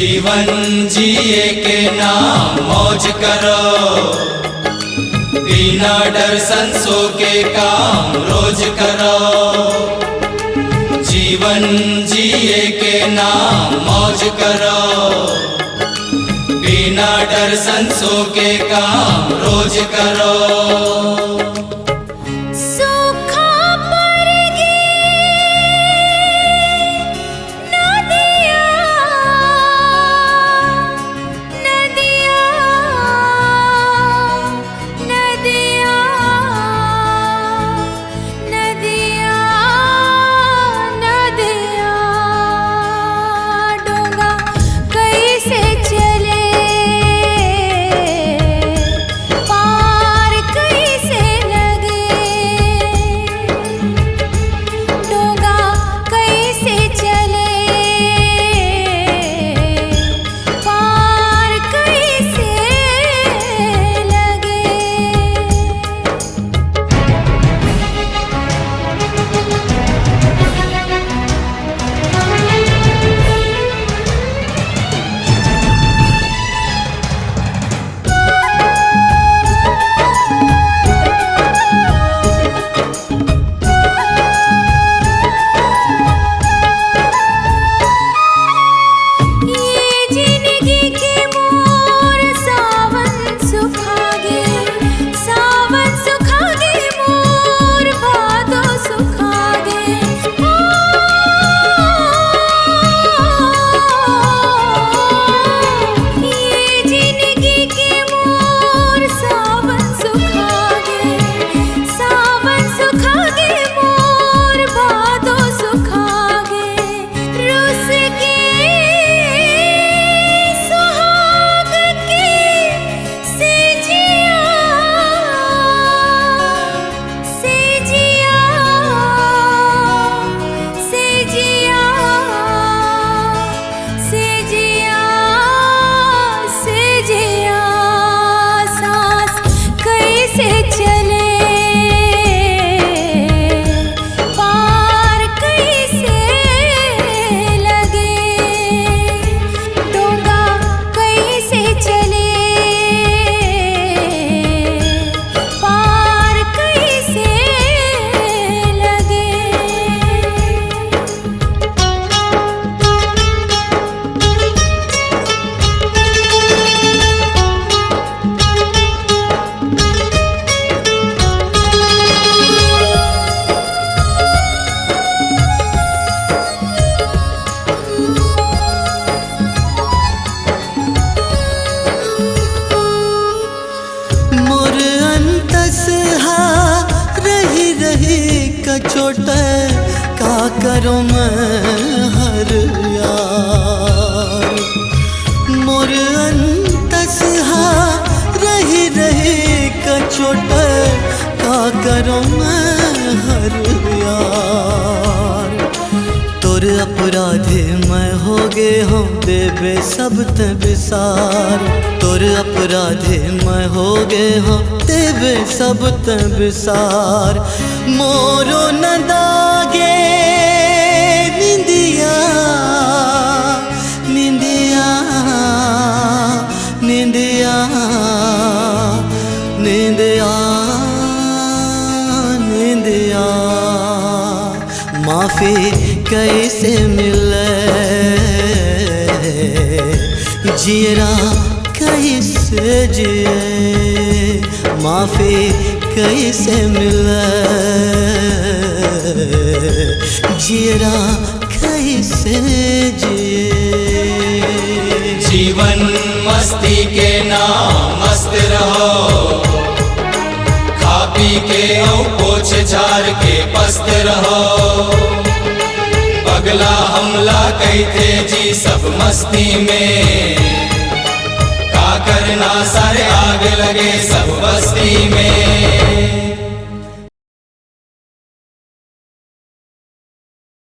जीवन जिए के नाम मौज करो, बिना डर संसो के काम रोज करो। जीवन जिए के नाम मौज करो, बिना डर संसो के काम रोज करो। छोटे का करूँ मैं हर यार, मोर अंतसहा रही रही का छोटे का करूँ मैं हर यार। तोर अपराधे मैं हो गे हम देवे सब ते विसार, तोर अपराधे मैं हो गे हम देवे सब ते विसार। मोरो न दागे निंदिया निंदिया निंदिया निंदिया निंदिया, माफी कैसे मिले जियरा कैसे जिए, माफी कैसे मिले जियरा कैसे जिए। जीवन मस्ती के नाम मस्त रहो, खा पी के औ पोछ झाड़ के पस्त रहो। पगला हमला कहते जी सब मस्ती में, का करना सारे आग लगे सब बस्ती में।